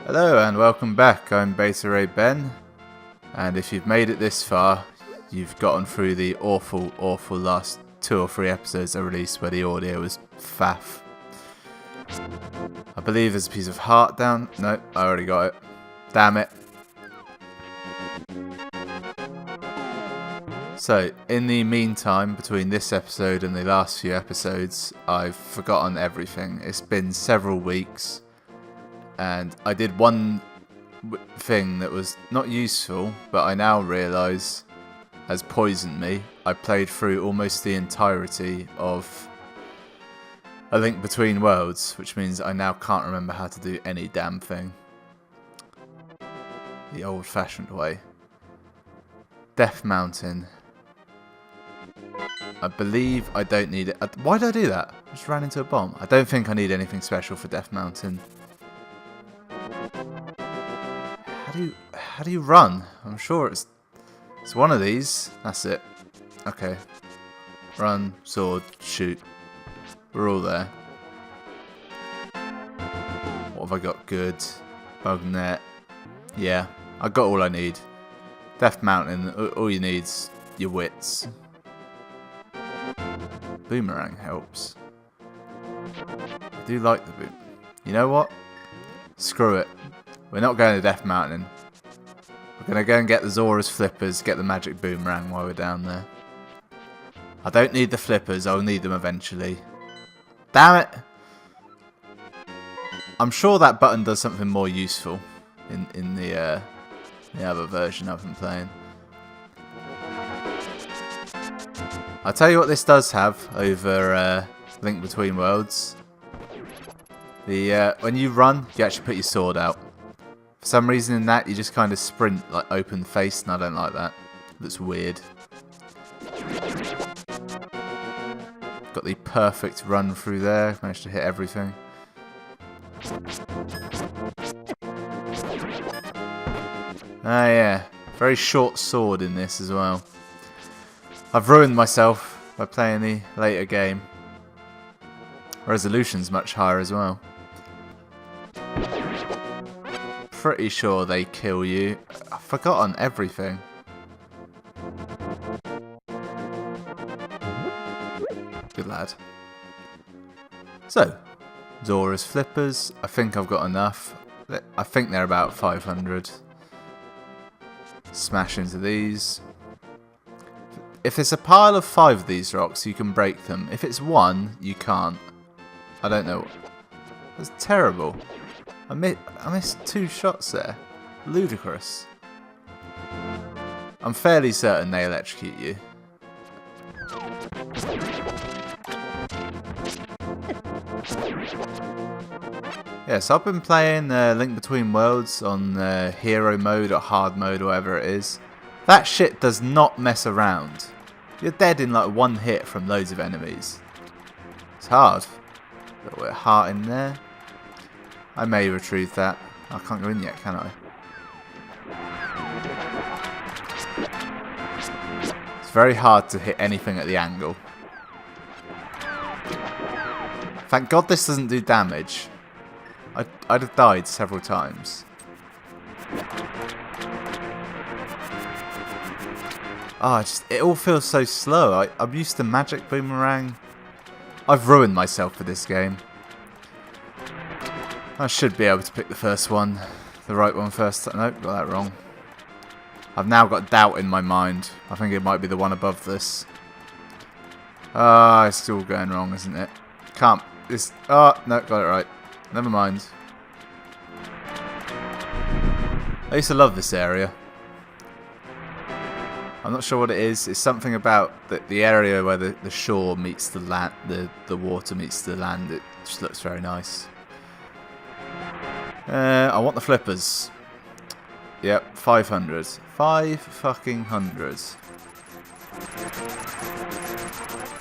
Hello and welcome back, I'm Beta Ray Ben, and if you've made it this far, you've gotten through the awful last 2 or 3 episodes I released where the audio was faff. I believe there's a piece of heart down. No, I already got it. Damn it. So, in the meantime, between this episode and the last few episodes, I've forgotten everything. It's been several weeks. And I did one thing that was not useful, but I now realise has poisoned me. I played through almost the entirety of A Link Between Worlds, which means I now can't remember how to do any damn thing. The old-fashioned way. Death Mountain. I believe I don't need it. Why did I do that? I just ran into a bomb. I don't think I need anything special for Death Mountain. How do you run? I'm sure it's one of these. That's it. Okay. Run, sword, shoot. We're all there. What have I got good? Bug net. Yeah, I got all I need. Death Mountain, all you need's your wits. Boomerang helps. I do like the boom. You know what? Screw it. We're not going to Death Mountain. We're going to go and get the Zora's flippers, get the magic boomerang while we're down there. I don't need the flippers, I'll need them eventually. Damn it! I'm sure that button does something more useful in the other version I've been playing. I'll tell you what this does have over Link Between Worlds. When you run, you actually put your sword out. For some reason in that, you just kind of sprint like open face, and I don't like that. That's weird. Got the perfect run through there. Managed to hit everything. Ah yeah, very short sword in this as well. I've ruined myself by playing the later game. Resolution's much higher as well. Pretty sure they kill you. I've forgotten everything. Good lad. So, Zora's flippers. I think I've got enough. I think they're about 500. Smash into these. If it's a pile of 5 of these rocks, you can break them. If it's 1, you can't. I don't know. That's terrible. I missed 2 shots there. Ludicrous. I'm fairly certain they electrocute you. Yeah, so I've been playing Link Between Worlds on hero mode or hard mode or whatever it is. That shit does not mess around. You're dead in like 1 hit from loads of enemies. It's hard. A little bit of heart in there. I may retrieve that. I can't go in yet, can I? It's very hard to hit anything at the angle. Thank God this doesn't do damage. I'd have died several times. It all feels so slow. I'm used to magic boomerang. I've ruined myself for this game. I should be able to pick the first one. The right one first. Nope, got that wrong. I've now got doubt in my mind. I think it might be the one above this. It's still going wrong, isn't it? Can't. No, got it right. Never mind. I used to love this area. I'm not sure what it is. It's something about the area where the shore meets the land, the water meets the land. It just looks very nice. I want the flippers. Yep, 500. 5 fucking hundreds.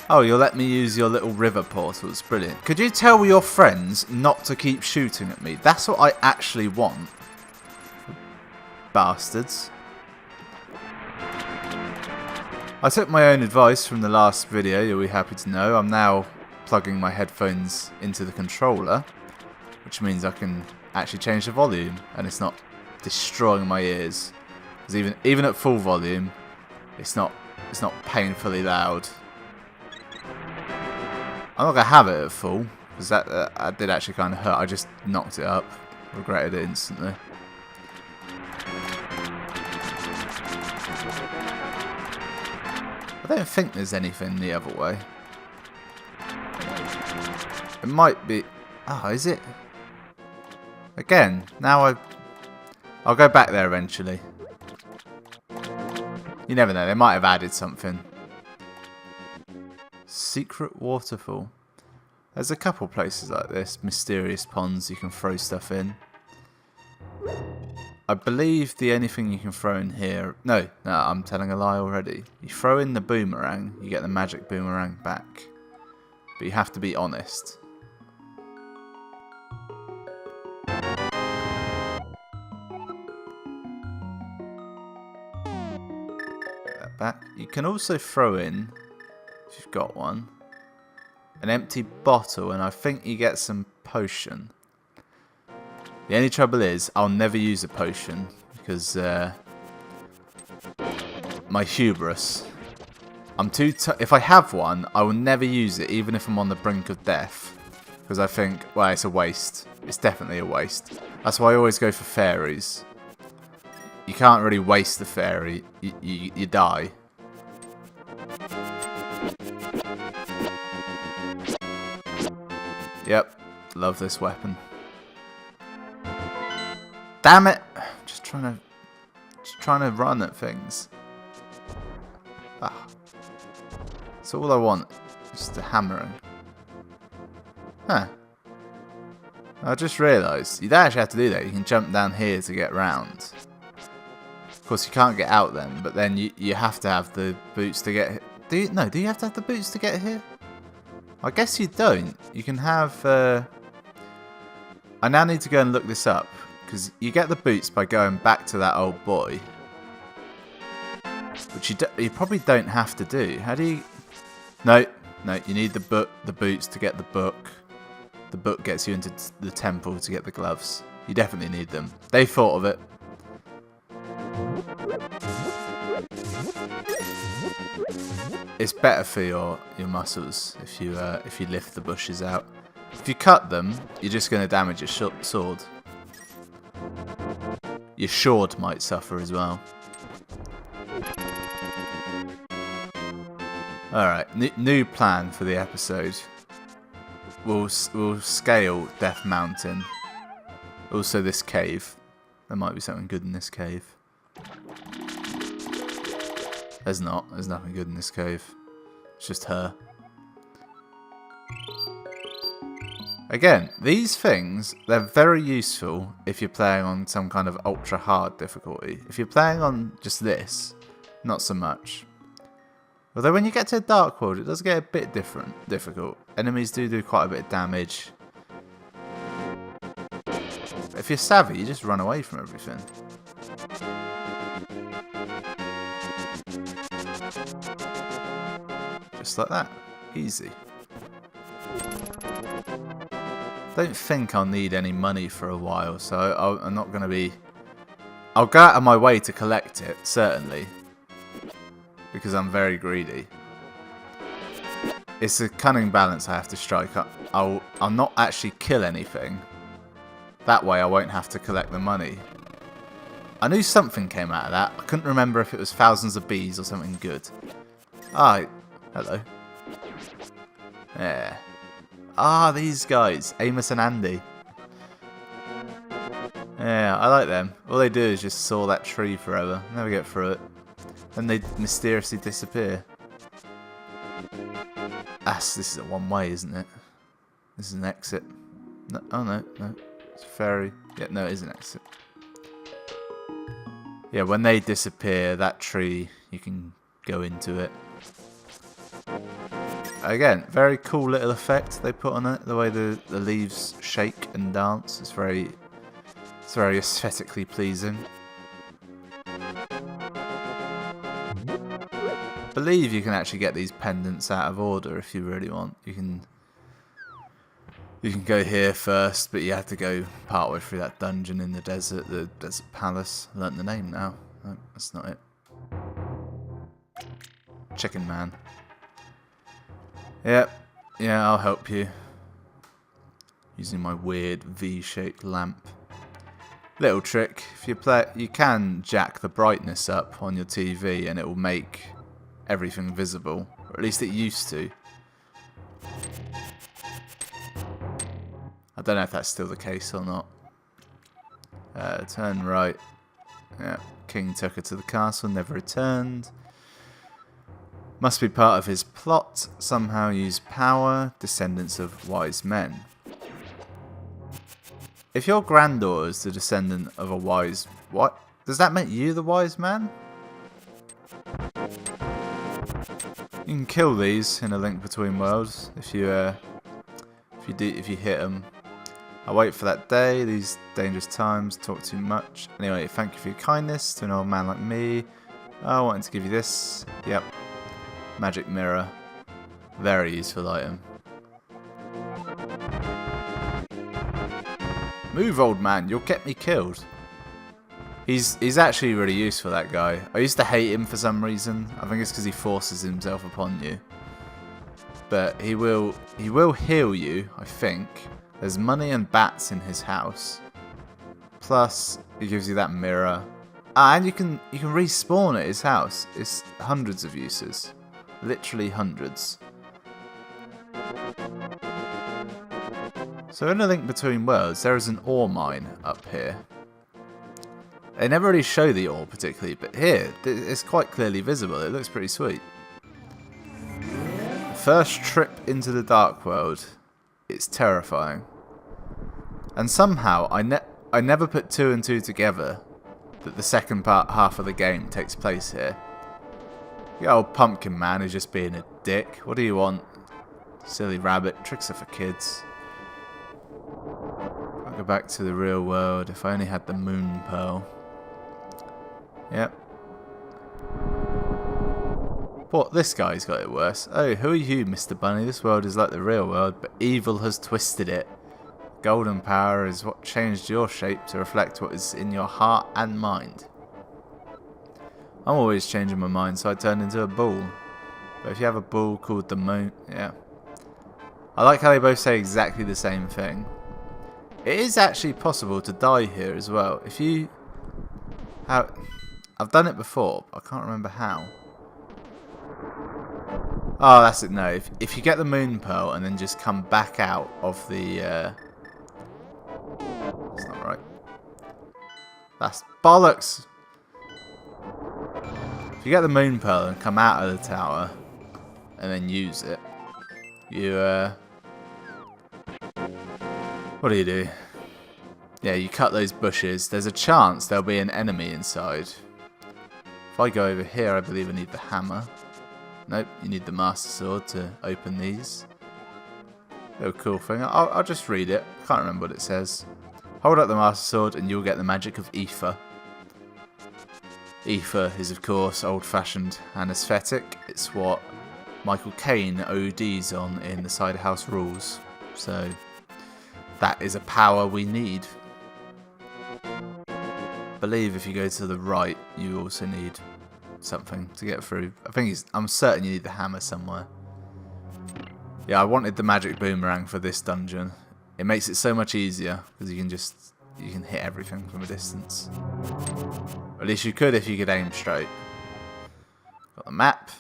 Oh, you'll let me use your little river portals. Brilliant. Could you tell your friends not to keep shooting at me? That's what I actually want. Bastards. I took my own advice from the last video, you'll be happy to know. I'm now plugging my headphones into the controller. which means I can actually change the volume and it's not destroying my ears. Because even at full volume, it's not painfully loud. I'm not gonna have it at full because that did actually kind of hurt. I just knocked it up, regretted it instantly. I don't think there's anything the other way. It might be. Oh, is it? Again, now I'll go back there eventually. You never know, they might have added something. Secret waterfall. There's a couple places like this, mysterious ponds you can throw stuff in. I believe the only thing you can throw in here... No, I'm telling a lie already. You throw in the boomerang, you get the magic boomerang back. But you have to be honest. Back. You can also throw in, if you've got one, an empty bottle, and I think you get some potion. The only trouble is, I'll never use a potion because my hubris. I'm too. If I have one, I will never use it, even if I'm on the brink of death, because I think, well, it's a waste. It's definitely a waste. That's why I always go for fairies. You can't really waste the fairy. You die. Yep, love this weapon. Damn it! Just trying to run at things. Ah, that's all I want. Just the hammering. Huh. I just realised you don't actually have to do that. You can jump down here to get round. Of course, you can't get out then, but then you have to have the boots to get here. Do you have to have the boots to get here? I guess you don't. You can have... I now need to go and look this up, because you get the boots by going back to that old boy. Which you probably don't have to do. How do you... No, you need the boots to get the book. The book gets you into the temple to get the gloves. You definitely need them. They thought of it. It's better for your muscles if you lift the bushes out. If you cut them, you're just going to damage your sword. Your sword might suffer as well. Alright, new plan for the episode. We'll scale Death Mountain. Also this cave. There might be something good in this cave. There's not. There's nothing good in this cave. It's just her. Again, these things, they're very useful if you're playing on some kind of ultra hard difficulty. If you're playing on just this, not so much. Although when you get to a dark world, it does get a bit difficult. Enemies do quite a bit of damage. But if you're savvy, you just run away from everything. Just like that. Easy. Don't think I'll need any money for a while, so I'm not going to be... I'll go out of my way to collect it, certainly. Because I'm very greedy. It's a cunning balance I have to strike. I'll not actually kill anything. That way I won't have to collect the money. I knew something came out of that. I couldn't remember if it was thousands of bees or something good. Ah, hello. Yeah. Ah, these guys. Amos and Andy. Yeah, I like them. All they do is just saw that tree forever. Never get through it. Then they mysteriously disappear. This is a one-way, isn't it? This is an exit. No, oh no. It's a ferry. Yeah, no, it is an exit. Yeah, when they disappear, that tree, you can go into it. Again, very cool little effect they put on it. The way the leaves shake and dance. It's very aesthetically pleasing. I believe you can actually get these pendants out of order if you really want. You You can go here first, but you have to go partway through that dungeon in the desert palace. I learnt the name now. No, that's not it. Chicken Man. Yep. Yeah, I'll help you. Using my weird V-shaped lamp. Little trick. If you play, you can jack the brightness up on your TV and it will make everything visible. Or at least it used to. I don't know if that's still the case or not. Turn right. Yeah, King took her to the castle, never returned. Must be part of his plot. Somehow use power. Descendants of wise men. If your granddaughter is the descendant of a wise... What? Does that make you the wise man? You can kill these in A Link Between Worlds if you hit them. I wait for that day, these dangerous times, talk too much. Anyway, thank you for your kindness to an old man like me. I wanted to give you this. Yep. Magic mirror. Very useful item. Move, old man, you'll get me killed. He's actually really useful, that guy. I used to hate him for some reason. I think it's because he forces himself upon you. But he will heal you, I think. There's money and bats in his house. Plus, he gives you that mirror. And you can respawn at his house. It's hundreds of uses. Literally hundreds. So in A Link Between Worlds, there is an ore mine up here. They never really show the ore particularly, but here, it's quite clearly visible. It looks pretty sweet. First trip into the Dark World. It's terrifying. And somehow, I never put 2 and 2 together that the second half of the game takes place here. The old pumpkin man is just being a dick. What do you want? Silly rabbit. Tricks are for kids. I'll go back to the real world. If I only had the moon pearl. Yep. What? This guy's got it worse. Oh, who are you, Mr. Bunny? This world is like the real world, but evil has twisted it. Golden power is what changed your shape to reflect what is in your heart and mind. I'm always changing my mind, so I turned into a bull. But if you have a bull called the moon... Yeah. I like how they both say exactly the same thing. It is actually possible to die here as well. If you... I've done it before, but I can't remember how. Oh, that's it. No, if you get the moon pearl and then just come back out of the... That's not right. That's bollocks! If you get the moon pearl and come out of the tower and then use it, you... What do? Yeah, you cut those bushes. There's a chance there'll be an enemy inside. If I go over here, I believe I need the hammer. Nope, you need the Master Sword to open these. Little cool thing. I'll just read it. I can't remember what it says. Hold up the Master Sword and you'll get the magic of ether. Ether is, of course, old-fashioned and aesthetic. It's what Michael Caine ODs on in the Cider House Rules. So, that is a power we need. I believe if you go to the right, you also need something to get through. I'm certain you need the hammer somewhere. Yeah, I wanted the magic boomerang for this dungeon. It makes it so much easier because you can hit everything from a distance. Or at least you could if you could aim straight. Got the map.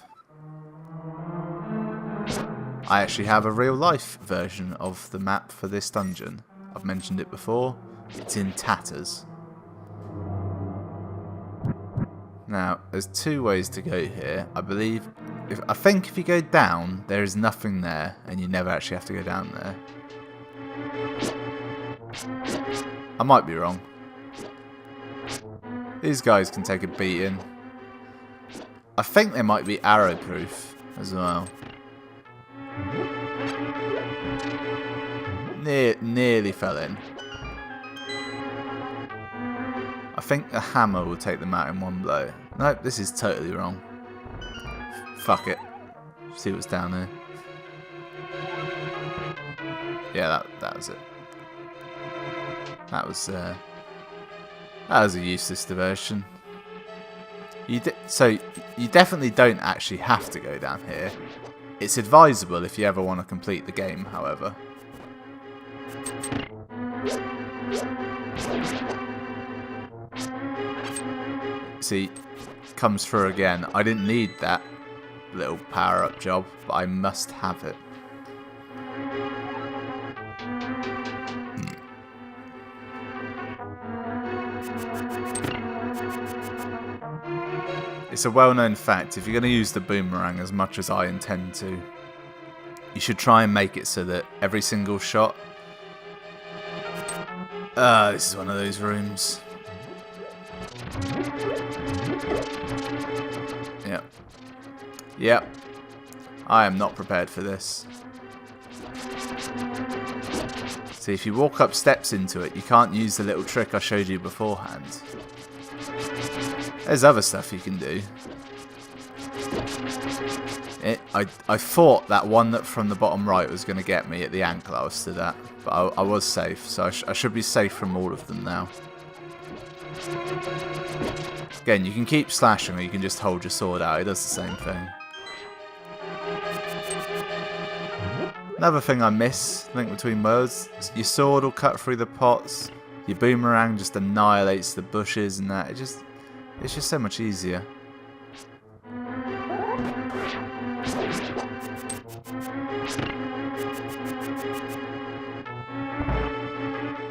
I actually have a real life version of the map for this dungeon. I've mentioned it before. It's in tatters. Now, there's 2 ways to go here. I think if you go down, there is nothing there, and you never actually have to go down there. I might be wrong. These guys can take a beating. I think they might be arrow-proof as well. Nearly fell in. I think a hammer will take them out in one blow. Nope, this is totally wrong. Fuck it. See what's down there. Yeah, that was it. That was a useless diversion. So you definitely don't actually have to go down here. It's advisable if you ever want to complete the game, however. See, comes through again. I didn't need that little power-up job, but I must have it. It's a well-known fact, if you're going to use the boomerang as much as I intend to, you should try and make it so that every single shot... this is one of those rooms. Yep. Yep. I am not prepared for this. See, if you walk up steps into it, you can't use the little trick I showed you beforehand. There's other stuff you can do. I thought that one that from the bottom right was going to get me at the ankle I was stood at, but I was safe, so I should be safe from all of them now. Again, you can keep slashing or you can just hold your sword out, it does the same thing. Another thing I miss, Link Between Worlds, your sword will cut through the pots, your boomerang just annihilates the bushes and that, it's just so much easier.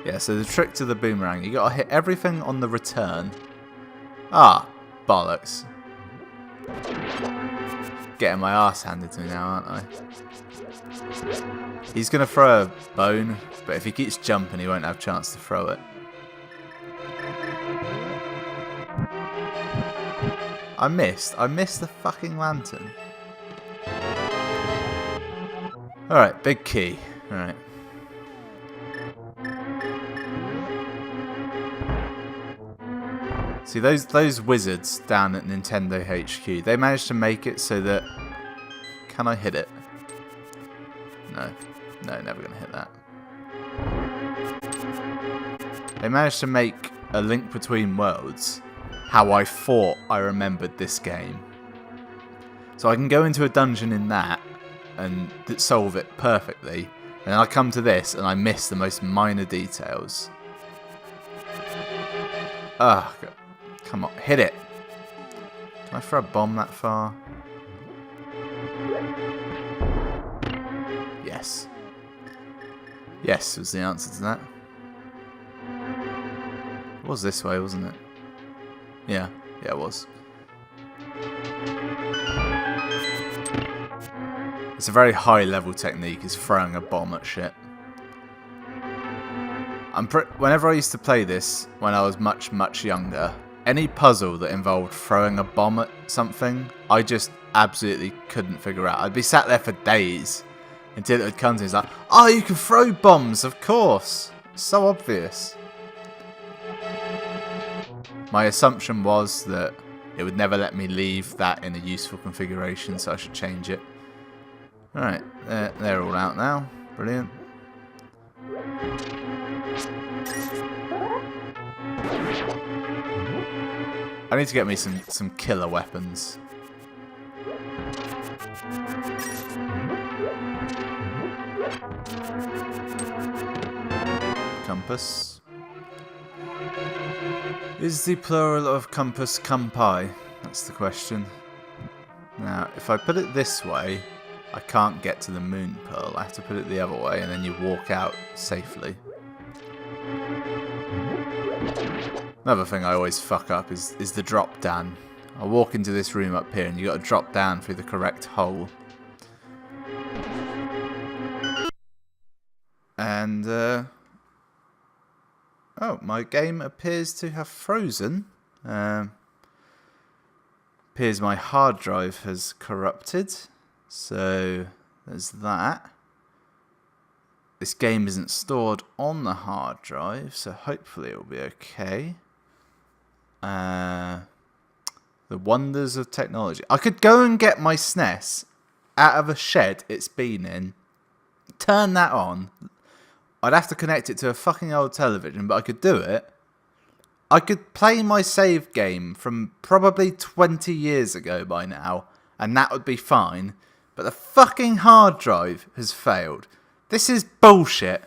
Yeah, so the trick to the boomerang, you gotta hit everything on the return. Ah, bollocks. Getting my ass handed to me now, aren't I? He's gonna throw a bone, but if he keeps jumping, he won't have a chance to throw it. I missed the fucking lantern. Alright, big key. Alright. See, those wizards down at Nintendo HQ, they managed to make it so that... Can I hit it? No. No, never gonna hit that. They managed to make a Link Between Worlds how I thought I remembered this game. So I can go into a dungeon in that and solve it perfectly, and then I come to this and I miss the most minor details. Ugh, come on, hit it. Can I throw a bomb that far? Yes. Yes was the answer to that. It was this way, wasn't it? Yeah, it was. It's a very high level technique, is throwing a bomb at shit. Whenever I used to play this, when I was much, much younger, any puzzle that involved throwing a bomb at something, I just absolutely couldn't figure out. I'd be sat there for days until it would come to me. It's like, oh, you can throw bombs, of course. It's so obvious. My assumption was that it would never let me leave that in a useful configuration, so I should change it. Alright, they're all out now. Brilliant. I need to get me some killer weapons. Compass. Is the plural of compass campi? That's the question. Now, if I put it this way, I can't get to the moon pearl. I have to put it the other way, and then you walk out safely. Another thing I always fuck up is the drop down. I walk into this room up here, and you got to drop down through the correct hole. And oh, my game appears to have frozen. Appears my hard drive has corrupted. So there's that. This game isn't stored on the hard drive, so hopefully it'll be okay. The wonders of technology. I could go and get my SNES out of a shed it's been in, turn that on, I'd have to connect it to a fucking old television, but I could do it. I could play my save game from probably 20 years ago by now, and that would be fine. But the fucking hard drive has failed. This is bullshit.